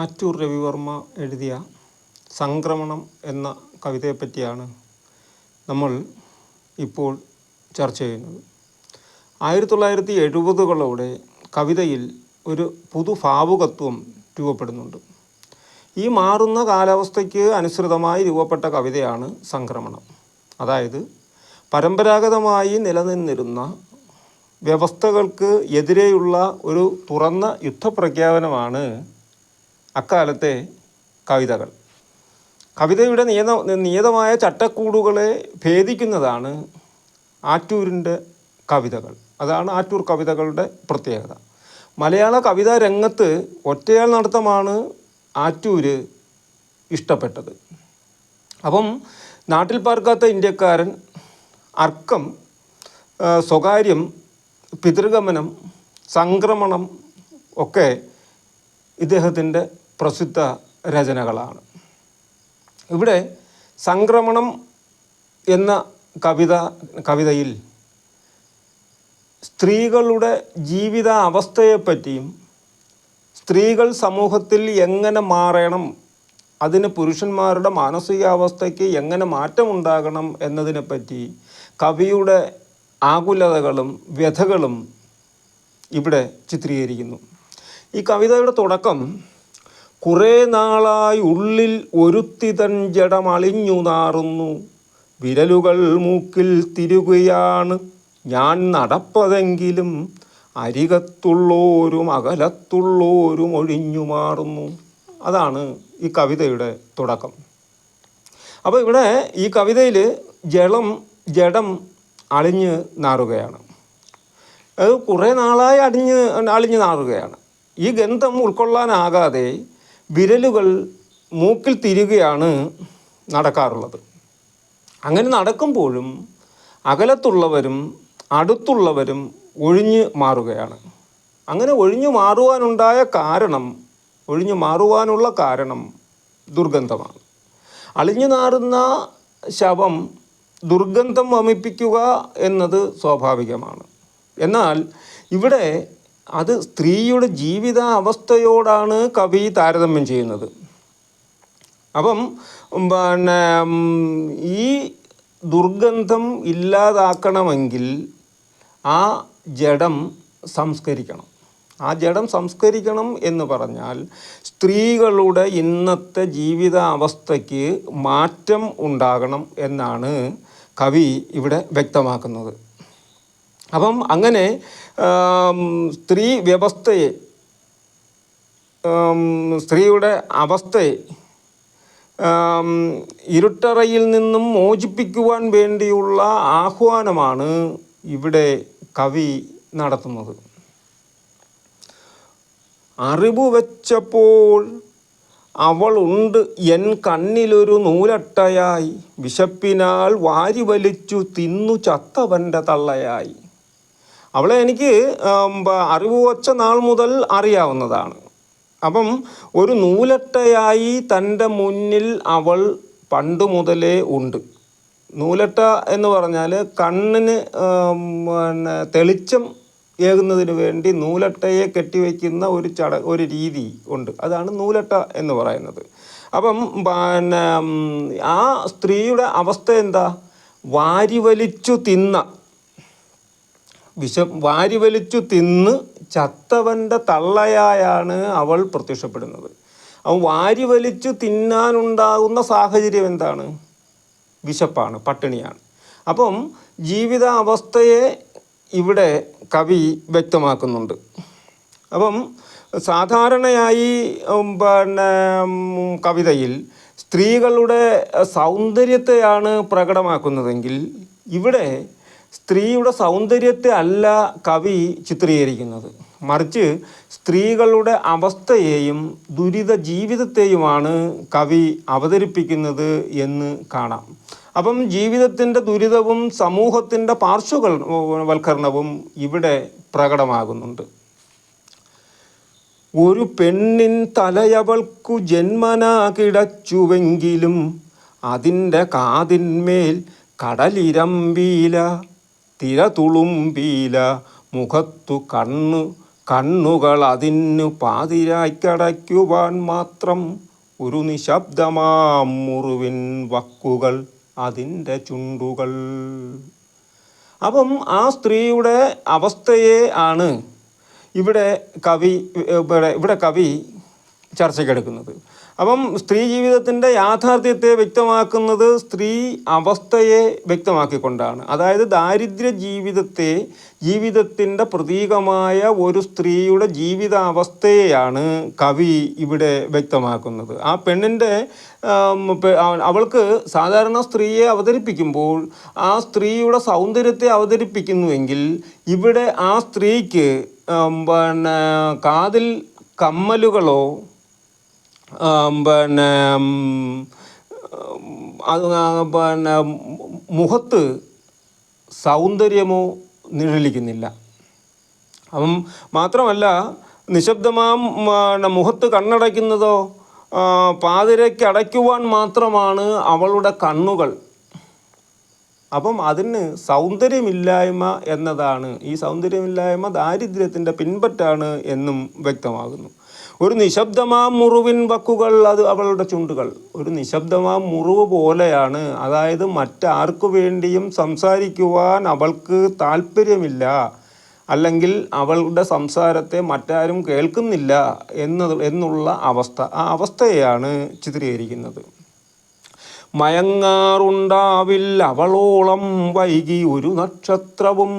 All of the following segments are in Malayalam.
ആറ്റൂർ രവിവർമ്മ എഴുതിയ സംക്രമണം എന്ന കവിതയെപ്പറ്റിയാണ് നമ്മൾ ഇപ്പോൾ ചർച്ച ചെയ്യുന്നത്. 1970കളുടെ കവിതയിൽ ഒരു പുതുഭാവുകത്വം രൂപപ്പെടുന്നുണ്ട്. ഈ മാറുന്ന കാലാവസ്ഥയ്ക്ക് അനുസൃതമായി രൂപപ്പെട്ട കവിതയാണ് സംക്രമണം. അതായത് പരമ്പരാഗതമായി നിലനിന്നിരുന്ന വ്യവസ്ഥകൾക്ക് എതിരെയുള്ള ഒരു തുറന്ന യുദ്ധപ്രഖ്യാപനമാണ് അക്കാലത്തെ കവിതകൾ. കവിതയുടെ നിയതമായ ചട്ടക്കൂടുകളെ ഭേദിക്കുന്നതാണ് ആറ്റൂരിൻ്റെ കവിതകൾ. അതാണ് ആറ്റൂർ കവിതകളുടെ പ്രത്യേകത. മലയാള കവിതാ രംഗത്ത് ഒറ്റയാൾ നടത്തമാണ് ആറ്റൂര് ഇഷ്ടപ്പെട്ടത്. അപ്പം നാട്ടിൽ പാർക്കാത്ത ഇന്ത്യക്കാരൻ, അർക്കം, സ്വകാര്യം, പിതൃഗമനം, സംക്രമണം ഒക്കെ ഇദ്ദേഹത്തിൻ്റെ പ്രസിദ്ധ രചനകളാണ്. ഇവിടെ സംക്രമണം എന്ന കവിതയിൽ സ്ത്രീകളുടെ ജീവിത അവസ്ഥയെപ്പറ്റിയും സ്ത്രീകൾ സമൂഹത്തിൽ എങ്ങനെ മാറണം, അതിന് പുരുഷന്മാരുടെ മാനസികാവസ്ഥയ്ക്ക് എങ്ങനെ മാറ്റമുണ്ടാകണം എന്നതിനെപ്പറ്റി കവിയുടെ ആകുലതകളും വ്യഥകളും ഇവിടെ ചിത്രീകരിക്കുന്നു. ഈ കവിതയുടെ തുടക്കം കുറേ നാളായി ഉള്ളിൽ ഒരുത്തിതൻ ജഡമളിഞ്ഞു നാറുന്നു, വിരലുകൾ മൂക്കിൽ തിരുകയാണ് ഞാൻ നടപ്പതെങ്കിലും അരികത്തുള്ളോരും അകലത്തുള്ളോരും ഒഴിഞ്ഞു മാറുന്നു. അതാണ് ഈ കവിതയുടെ തുടക്കം. അപ്പോൾ ഇവിടെ ഈ കവിതയിൽ ജഡം അളിഞ്ഞ് നാറുകയാണ്. അത് കുറേ നാളായി അളിഞ്ഞ് നാറുകയാണ്. ഈ ഗന്ധം ഉൾക്കൊള്ളാനാകാതെ വിരലുകൾ മൂക്കിൽ തിരുകയാണ് നടക്കാറുള്ളത്. അങ്ങനെ നടക്കുമ്പോഴും അകലത്തുള്ളവരും അടുത്തുള്ളവരും ഒഴിഞ്ഞു മാറുകയാണ്. അങ്ങനെ ഒഴിഞ്ഞു മാറുവാനുള്ള കാരണം ദുർഗന്ധമാണ്. അളിഞ്ഞു നാറുന്ന ശവം ദുർഗന്ധം വമിപ്പിക്കുക എന്നത് സ്വാഭാവികമാണ്. എന്നാൽ ഇവിടെ അത് സ്ത്രീയുടെ ജീവിത അവസ്ഥയോടാണ് കവി താരതമ്യം ചെയ്യുന്നത്. അപ്പം ഈ ദുർഗന്ധം ഇല്ലാതാക്കണമെങ്കിൽ ആ ജഡം സംസ്കരിക്കണം. ആ ജഡം സംസ്കരിക്കണം എന്ന് പറഞ്ഞാൽ സ്ത്രീകളുടെ ഇന്നത്തെ ജീവിത അവസ്ഥയ്ക്ക് മാറ്റം ഉണ്ടാകണം എന്നാണ് കവി ഇവിടെ വ്യക്തമാക്കുന്നത്. അപ്പം അങ്ങനെ സ്ത്രീയുടെ അവസ്ഥയെ ഇരുട്ടറയിൽ നിന്നും മോചിപ്പിക്കുവാൻ വേണ്ടിയുള്ള ആഹ്വാനമാണ് ഇവിടെ കവി നടത്തുന്നത്. അറിവ് വെച്ചപ്പോൾ അവളുണ്ട് എൻ കണ്ണിലൊരു നൂലട്ടയായി, വിശപ്പിനാൽ വാരി വലിച്ചു തിന്നു ചത്തവൻ്റെ തള്ളയായി. അവളെ എനിക്ക് അറിവ് വച്ച നാൾ മുതൽ അറിയാവുന്നതാണ്. അപ്പം ഒരു നൂലട്ടയായി തൻ്റെ മുന്നിൽ അവൾ പണ്ട് മുതലേ ഉണ്ട്. നൂലട്ട എന്ന് പറഞ്ഞാൽ കണ്ണിന് തെളിച്ചം ഏകുന്നതിന് വേണ്ടി നൂലട്ടയെ കെട്ടിവെക്കുന്ന ഒരു രീതി ഉണ്ട്. അതാണ് നൂലട്ട എന്ന് പറയുന്നത്. അപ്പം ആ സ്ത്രീയുടെ അവസ്ഥ എന്താ? വാരി വലിച്ചു തിന്ന് ചത്തവൻ്റെ തള്ളയായാണ് അവൾ പ്രത്യക്ഷപ്പെടുന്നത്. അവൻ വാരി വലിച്ചു തിന്നാനുണ്ടാകുന്ന സാഹചര്യം എന്താണ്? വിശപ്പാണ്, പട്ടിണിയാണ്. അപ്പം ജീവിത അവസ്ഥയെ ഇവിടെ കവി വ്യക്തമാക്കുന്നുണ്ട്. അപ്പം സാധാരണയായി കവിതയിൽ സ്ത്രീകളുടെ സൗന്ദര്യത്തെയാണ് പ്രകടമാക്കുന്നതെങ്കിൽ ഇവിടെ സ്ത്രീയുടെ സൗന്ദര്യത്തെ അല്ല കവി ചിത്രീകരിക്കുന്നത്, മറിച്ച് സ്ത്രീകളുടെ അവസ്ഥയെയും ദുരിത ജീവിതത്തെയുമാണ് കവി അവതരിപ്പിക്കുന്നത് എന്ന് കാണാം. അപ്പം ജീവിതത്തിൻ്റെ ദുരിതവും സമൂഹത്തിൻ്റെ പാർശ്വവൽക്കരണവും ഇവിടെ പ്രകടമാകുന്നുണ്ട്. ഒരു പെണ്ണിൻ തലയവൾക്കു ജന്മനാ കിടച്ചുവെങ്കിലും അതിൻ്റെ കാതിന്മേൽ കടലിരമ്പീല, തിര തുളുമ്പീല, മുഖത്തു കണ്ണു കണ്ണുകൾ അതിനു പാതിരായ്ക്കടയ്ക്കുവാൻ മാത്രം ഒരു നിശബ്ദമാം മുറിവിൻ വക്കുകൾ അതിൻ്റെ ചുണ്ടുകൾ. അപ്പം ആ സ്ത്രീയുടെ അവസ്ഥയെ ആണ് ഇവിടെ കവി ചർച്ചയ്ക്കെടുക്കുന്നത്. അപ്പം സ്ത്രീ ജീവിതത്തിൻ്റെ യാഥാർത്ഥ്യത്തെ വ്യക്തമാക്കുന്നത് സ്ത്രീ അവസ്ഥയെ വ്യക്തമാക്കിക്കൊണ്ടാണ്. അതായത് ദാരിദ്ര്യ ജീവിതത്തിൻ്റെ പ്രതീകമായ ഒരു സ്ത്രീയുടെ ജീവിതാവസ്ഥയെയാണ് കവി ഇവിടെ വ്യക്തമാക്കുന്നത്. ആ പെണ്ണിൻ്റെ അവൾക്ക് സാധാരണ സ്ത്രീയെ അവതരിപ്പിക്കുമ്പോൾ ആ സ്ത്രീയുടെ സൗന്ദര്യത്തെ അവതരിപ്പിക്കുന്നുവെങ്കിൽ ഇവിടെ ആ സ്ത്രീക്ക് കാതിൽ കമ്മലുകളോ മുഖത്ത് സൗന്ദര്യമോ നിഴലിക്കുന്നില്ല. അപ്പം മാത്രമല്ല നിശബ്ദമാം മുഖത്ത് കണ്ണടയ്ക്കുന്നതോ പാതിരയ്ക്ക് അടയ്ക്കുവാൻ മാത്രമാണ് അവളുടെ കണ്ണുകൾ. അപ്പം അതിന് സൗന്ദര്യമില്ലായ്മ എന്നതാണ്, ഈ സൗന്ദര്യമില്ലായ്മ ദാരിദ്ര്യത്തിൻ്റെ പിൻപറ്റാണ് എന്നും വ്യക്തമാകുന്നു. ഒരു നിശബ്ദമാം മുറിവിൻ വക്കുകൾ അത് അവളുടെ ചുണ്ടുകൾ. ഒരു നിശബ്ദമാം മുറിവ് പോലെയാണ്. അതായത് മറ്റാർക്കു വേണ്ടിയും സംസാരിക്കുവാൻ അവൾക്ക് താല്പര്യമില്ല, അല്ലെങ്കിൽ അവളുടെ സംസാരത്തെ മറ്റാരും കേൾക്കുന്നില്ല എന്നുള്ള അവസ്ഥ. ആ അവസ്ഥയെയാണ് ചിത്രീകരിക്കുന്നത്. മയങ്ങാറുണ്ടാവില്ല അവളോളം വൈകി ഒരു നക്ഷത്രവും,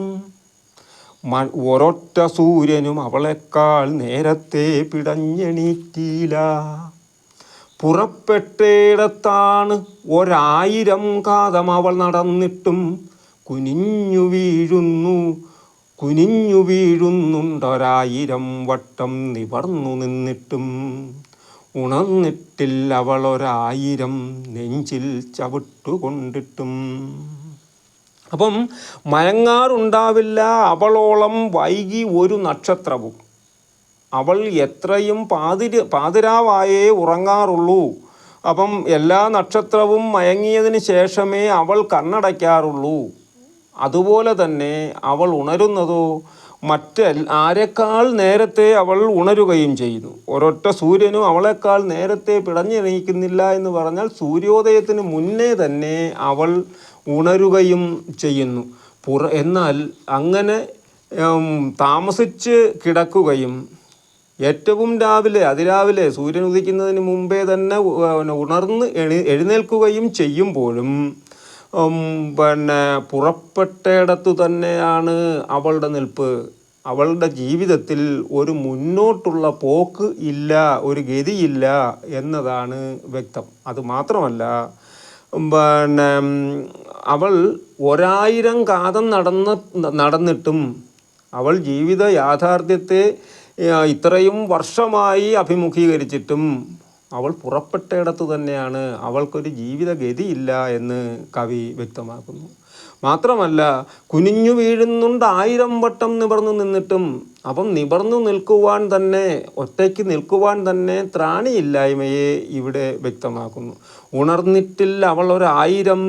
ഒരൊറ്റ സൂര്യനും അവളെക്കാൾ നേരത്തെ പിടഞ്ഞെണീറ്റില്ല. പുറപ്പെട്ടയിടത്താണ് 1000 കാതം അവൾ നടന്നിട്ടും കുനിഞ്ഞു വീഴുന്നുണ്ട് 1000 വട്ടം നിവർന്നു നിന്നിട്ടും. ഉണർന്നിട്ടില്ല അവൾ 1000 നെഞ്ചിൽ ചവിട്ടുകൊണ്ടിട്ടും. അപ്പം മയങ്ങാറുണ്ടാവില്ല അവളോളം വൈകി ഒരു നക്ഷത്രവും. അവൾ എത്രയും പാതിരാവായേ ഉറങ്ങാറുള്ളൂ. അപ്പം എല്ലാ നക്ഷത്രവും മയങ്ങിയതിന് ശേഷമേ അവൾ കണ്ണടയ്ക്കാറുള്ളൂ. അതുപോലെ തന്നെ അവൾ ഉണരുന്നതോ ആരെക്കാൾ നേരത്തെ അവൾ ഉണരുകയും ചെയ്യുന്നു. ഒരൊറ്റ സൂര്യനും അവളെക്കാൾ നേരത്തെ പിടഞ്ഞെണീക്കുന്നില്ല എന്ന് പറഞ്ഞാൽ സൂര്യോദയത്തിന് മുന്നേ തന്നെ അവൾ ഉണരുകയും ചെയ്യുന്നു. എന്നാൽ അങ്ങനെ താമസിച്ച് കിടക്കുകയും ഏറ്റവും അതിരാവിലെ സൂര്യൻ ഉദിക്കുന്നതിന് മുമ്പേ തന്നെ ഉണർന്ന് എഴുന്നേൽക്കുകയും ചെയ്യുമ്പോഴും പുറപ്പെട്ടയിടത്തു തന്നെയാണ് അവളുടെ നിൽപ്പ്. അവളുടെ ജീവിതത്തിൽ ഒരു മുന്നോട്ടുള്ള പോക്ക് ഇല്ല, ഒരു ഗതിയില്ല എന്നതാണ് വ്യക്തം. അതുമാത്രമല്ല അവൾ 1000 കാതം നടന്നിട്ടും അവൾ ജീവിത യാഥാർത്ഥ്യത്തെ ഇത്രയും വർഷമായി അഭിമുഖീകരിച്ചിട്ടും അവൾ പുറപ്പെട്ടയിടത്ത് തന്നെയാണ്. അവൾക്കൊരു ജീവിതഗതിയില്ല എന്ന് കവി വ്യക്തമാക്കുന്നു. മാത്രമല്ല കുനിഞ്ഞു വീഴുന്നുണ്ട് 1000 വട്ടം നിവർന്നു നിന്നിട്ടും. അപ്പം നിവർന്നു നിൽക്കുവാൻ തന്നെ, ഒറ്റയ്ക്ക് നിൽക്കുവാൻ തന്നെ ത്രാണിയില്ലായ്മയെ ഇവിടെ വ്യക്തമാക്കുന്നു. ഉണർന്നിട്ടില്ല അവൾ 1000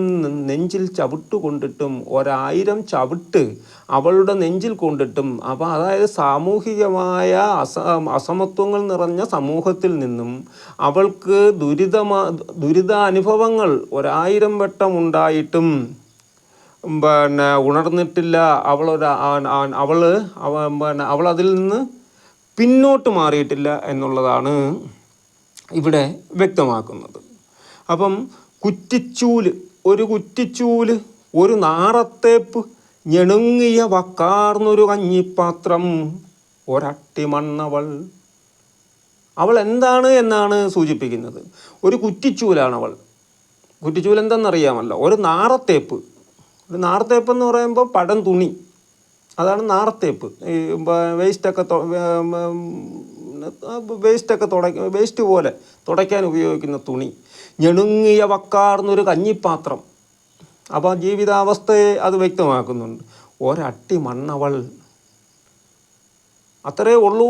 നെഞ്ചിൽ ചവിട്ടുകൊണ്ടിട്ടും. 1000 ചവിട്ട് അവളുടെ നെഞ്ചിൽ കൊണ്ടിട്ടും. അപ്പോൾ അതായത് സാമൂഹികമായ അസമത്വങ്ങൾ നിറഞ്ഞ സമൂഹത്തിൽ നിന്നും അവൾക്ക് ദുരിതാനുഭവങ്ങൾ 1000 വട്ടം ഉണ്ടായിട്ടും ഉണർന്നിട്ടില്ല. അവൾ അതിൽ നിന്ന് പിന്നോട്ട് മാറിയിട്ടില്ല എന്നുള്ളതാണ് ഇവിടെ വ്യക്തമാക്കുന്നത്. അപ്പം കുറ്റിച്ചൂല്, ഒരു നാറത്തേപ്പ്, ഞെണുങ്ങിയ വക്കാർന്നൊരു കഞ്ഞിപ്പാത്രം, ഒരട്ടി മണ്ണവൾ. അവൾ എന്താണ് എന്നാണ് സൂചിപ്പിക്കുന്നത്? ഒരു കുറ്റിച്ചൂലാണവൾ. കുറ്റിച്ചൂൽ എന്തെന്നറിയാമല്ലോ, ഒരു നാറത്തേപ്പ്. ഒരു നാർത്തേപ്പ് എന്ന് പറയുമ്പോൾ പടം തുണി, അതാണ് നാർത്തേപ്പ്. ഈ വേസ്റ്റ് പോലെ തുടയ്ക്കാൻ ഉപയോഗിക്കുന്ന തുണി. ഞെണുങ്ങിയ വക്കാർന്നൊരു കഞ്ഞിപ്പാത്രം. അപ്പോൾ ജീവിതാവസ്ഥയെ അത് വ്യക്തമാക്കുന്നുണ്ട്. ഒരട്ടി മണ്ണവൾ, അത്രേ ഉള്ളൂ.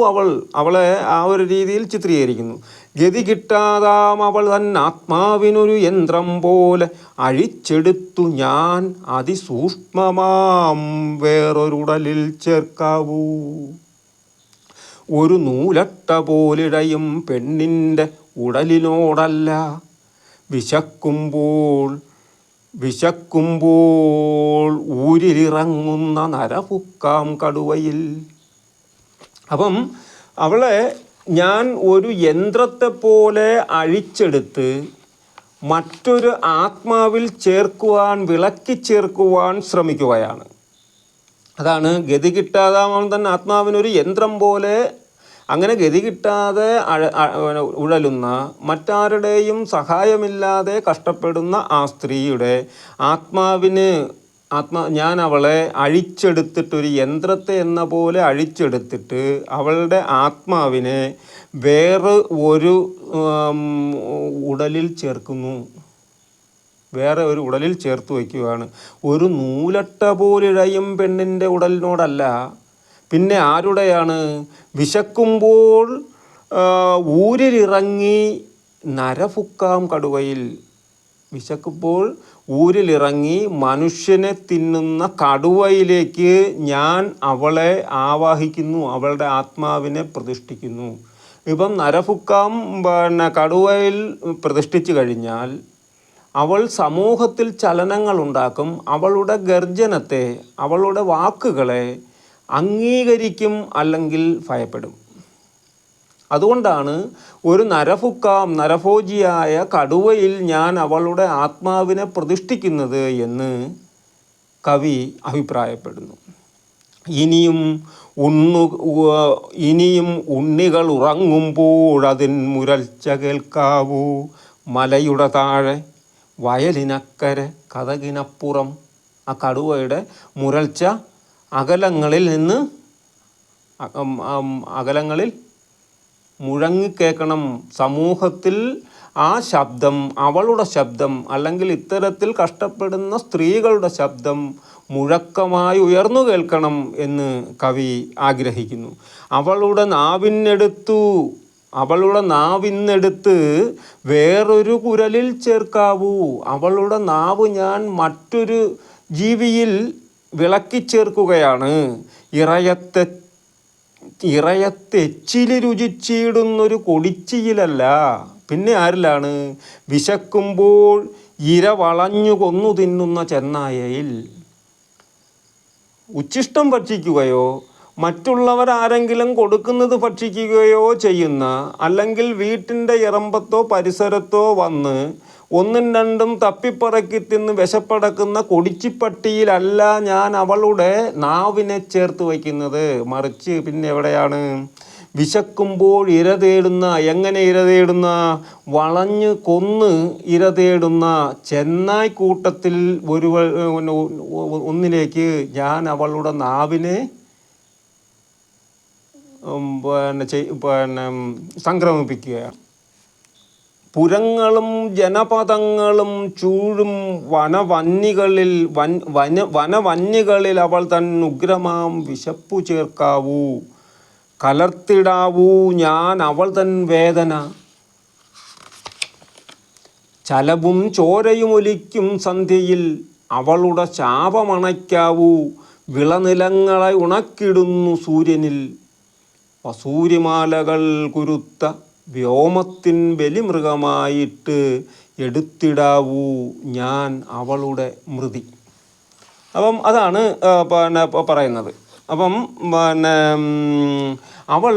അവളെ ആ ഒരു രീതിയിൽ ചിത്രീകരിക്കുന്നു. ഗതി കിട്ടാതാം അവൾ തന്നെ ആത്മാവിനൊരു യന്ത്രം പോലെ അഴിച്ചെടുത്തു ഞാൻ അതിസൂക്ഷ്മമാം വേറൊരുടലിൽ ചേർക്കാവൂ. ഒരു നൂലട്ട പോലിഴയും പെണ്ണിൻ്റെ ഉടലിനോടല്ല. വിശക്കുമ്പോൾ ഊരിലിറങ്ങുന്ന നരപുക്കാം കടുവയിൽ. അപ്പം അവളെ ഞാൻ ഒരു യന്ത്രത്തെ പോലെ അഴിച്ചെടുത്ത് മറ്റൊരു ആത്മാവിൽ വിളക്കി ചേർക്കുവാൻ ശ്രമിക്കുകയാണ്. അതാണ് ഗതി കിട്ടാതെ അവൻ തന്നെ ആത്മാവിനൊരു യന്ത്രം പോലെ, അങ്ങനെ ഗതി കിട്ടാതെ ഉഴലുന്ന, മറ്റാരുടെയും സഹായമില്ലാതെ കഷ്ടപ്പെടുന്ന ആ സ്ത്രീയുടെ ഞാൻ അവളെ അഴിച്ചെടുത്തിട്ടൊരു യന്ത്രത്തെ എന്ന പോലെ അഴിച്ചെടുത്തിട്ട് അവളുടെ ആത്മാവിനെ വേറെ ഒരു ഉടലിൽ ചേർക്കുന്നു, വേറെ ഒരു ഉടലിൽ ചേർത്ത് വയ്ക്കുകയാണ്. ഒരു നൂലട്ട പോലിഴയും പെണ്ണിൻ്റെ ഉടലിനോടല്ല. പിന്നെ ആരുടെയാണ്? വിശക്കുമ്പോൾ ഊരിലിറങ്ങി നരപുക്കാം കടുവയിൽ. വിശക്കുമ്പോൾ ഊരിലിറങ്ങി മനുഷ്യനെ തിന്നുന്ന കടുവയിലേക്ക് ഞാൻ അവളെ ആവാഹിക്കുന്നു, അവളുടെ ആത്മാവിനെ പ്രതിഷ്ഠിക്കുന്നു. ഇപ്പം നരപുക്കാം കടുവയിൽ പ്രതിഷ്ഠിച്ചു കഴിഞ്ഞാൽ അവൾ സമൂഹത്തിൽ ചലനങ്ങൾ ഉണ്ടാക്കും. അവളുടെ ഗർജനത്തെ, അവളുടെ വാക്കുകളെ അംഗീകരിക്കും, അല്ലെങ്കിൽ ഭയപ്പെടും. അതുകൊണ്ടാണ് ഒരു നരഭോജിയായ കടുവയിൽ ഞാൻ അവളുടെ ആത്മാവിനെ പ്രതിഷ്ഠിക്കുന്നത് എന്ന് കവി അഭിപ്രായപ്പെടുന്നു. ഇനിയും ഉണ്ണികൾ ഉറങ്ങുമ്പോഴതിൻ മുരൾച്ച കേൾക്കാവൂ. മലയുടെ താഴെ വയലിനക്കരെ കതകിനപ്പുറം. ആ കടുവയുടെ മുരൾച്ച അകലങ്ങളിൽ മുഴങ്ങിക്കേൾക്കണം. സമൂഹത്തിൽ ആ ശബ്ദം, അവളുടെ ശബ്ദം, അല്ലെങ്കിൽ ഇത്തരത്തിൽ കഷ്ടപ്പെടുന്ന സ്ത്രീകളുടെ ശബ്ദം മുഴക്കമായി ഉയർന്നു കേൾക്കണം എന്ന് കവി ആഗ്രഹിക്കുന്നു. അവളുടെ നാവിന്നെടുത്ത് വേറൊരു കുരലിൽ ചേർക്കാവൂ. അവളുടെ നാവ് ഞാൻ മറ്റൊരു ജീവിയിൽ വിളക്കിച്ചേർക്കുകയാണ്. ഇറയത്തെച്ചില് രുചിച്ചിടുന്നൊരു കൊടിച്ചിയിലല്ല. പിന്നെ ആരിലാണ്? വിശക്കുമ്പോൾ ഇര വളഞ്ഞു കൊന്നു തിന്നുന്ന ചെന്നായയിൽ. ഉച്ഛിഷ്ടം ഭക്ഷിക്കുകയോ മറ്റുള്ളവരാരെങ്കിലും കൊടുക്കുന്നത് ഭക്ഷിക്കുകയോ ചെയ്യുന്ന, അല്ലെങ്കിൽ വീട്ടിൻ്റെ ഇറമ്പത്തോ പരിസരത്തോ വന്ന് ഒന്നും രണ്ടും തപ്പിപ്പറക്കി തിന്ന് വിശപ്പടക്കുന്ന കൊടിച്ചിപ്പട്ടിയിലല്ല ഞാൻ അവളുടെ നാവിനെ ചേർത്ത് വയ്ക്കുന്നത്. മറിച്ച് പിന്നെ എവിടെയാണ്? വിശക്കുമ്പോൾ ഇര തേടുന്ന, എങ്ങനെ ഇര തേടുന്ന? വളഞ്ഞ് കൊന്ന് ഇര തേടുന്ന ചെന്നായ് കൂട്ടത്തിൽ ഒന്നിലേക്ക് ഞാൻ അവളുടെ നാവിനെ സംക്രമിപ്പിക്കുകയാണ്. പുരങ്ങളും ജനപദങ്ങളും ചൂഴും വനവന്യകളിൽ അവൾ തൻ ഉഗ്രമാം വിശപ്പു ചേർക്കാവൂ. കലർത്തിടാവൂ ഞാൻ അവൾ തൻ വേദന. ചലവും ചോരയും ഒലിക്കും സന്ധ്യയിൽ അവളുടെ ശാപമണയ്ക്കാവൂ. വിളനിലങ്ങളെ ഉണക്കിടുന്നു സൂര്യനിൽ. വസൂരിമാലകൾ കുരുത്ത വ്യോമത്തിൻ ബലിമൃഗമായിട്ട് എടുത്തിടാവൂ ഞാൻ അവളുടെ മൃതി. അപ്പം അതാണ് പറയുന്നത്. അപ്പം അവൾ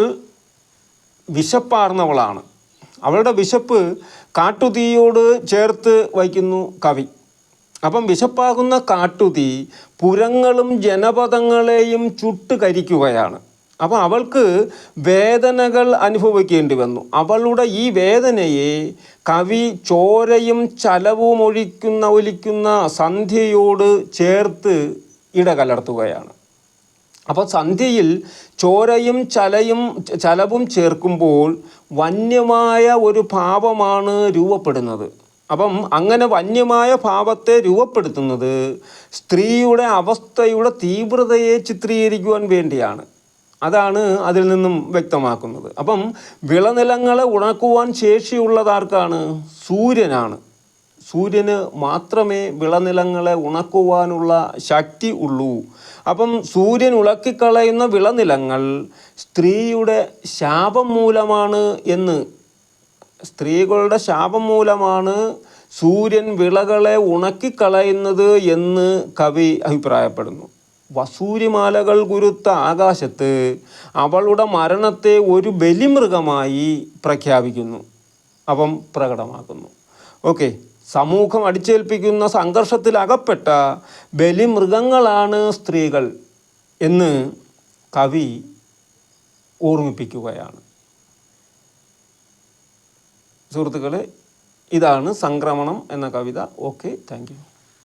വിശപ്പാർന്നവളാണ്. അവളുടെ വിശപ്പ് കാട്ടുതീയോട് ചേർത്ത് വയ്ക്കുന്നു കവി. അപ്പം വിശപ്പാകുന്ന കാട്ടുതീ പുരങ്ങളും ജനപദങ്ങളെയും ചുട്ട് കരിക്കുകയാണ്. അപ്പോൾ അവൾക്ക് വേദനകൾ അനുഭവിക്കേണ്ടി വന്നു. അവളുടെ ഈ വേദനയെ കവി ചോരയും ചലവും ഒലിക്കുന്ന സന്ധ്യയോട് ചേർത്ത് ഇടകലർത്തുകയാണ്. അപ്പോൾ സന്ധ്യയിൽ ചോരയും ചലവും ചേർക്കുമ്പോൾ വന്യമായ ഒരു ഭാവമാണ് രൂപപ്പെടുന്നത്. അപ്പം അങ്ങനെ വന്യമായ ഭാവത്തെ രൂപപ്പെടുത്തുന്നത് സ്ത്രീയുടെ അവസ്ഥയുടെ തീവ്രതയെ ചിത്രീകരിക്കുവാൻ വേണ്ടിയാണ്. അതാണ് അതിൽ നിന്നും വ്യക്തമാക്കുന്നത്. അപ്പം വിളനിലങ്ങളെ ഉണക്കുവാൻ ശേഷിയുള്ളതാർക്കാണ്? സൂര്യനാണ്. സൂര്യന് മാത്രമേ വിളനിലങ്ങളെ ഉണക്കുവാനുള്ള ശക്തി ഉള്ളൂ. അപ്പം സൂര്യൻ ഉളക്കിക്കളയുന്ന വിളനിലങ്ങൾ സ്ത്രീയുടെ ശാപം മൂലമാണ് എന്ന്, സ്ത്രീകളുടെ ശാപം മൂലമാണ് സൂര്യൻ വിളകളെ ഉണക്കിക്കളയുന്നത് എന്ന് കവി അഭിപ്രായപ്പെടുന്നു. വസൂരിമാലകൾ കുരുത്ത ആകാശത്ത് അവളുടെ മരണത്തെ ഒരു ബലിമൃഗമായി പ്രഖ്യാപിക്കുന്നു, അപ്പം പ്രകടമാക്കുന്നു. ഓക്കെ, സമൂഹം അടിച്ചേൽപ്പിക്കുന്ന സംഘർഷത്തിൽ അകപ്പെട്ട ബലിമൃഗങ്ങളാണ് സ്ത്രീകൾ എന്ന് കവി ഓർമ്മിപ്പിക്കുകയാണ്. സുഹൃത്തുക്കളെ, ഇതാണ് സംക്രമണം എന്ന കവിത. Okay, thank you.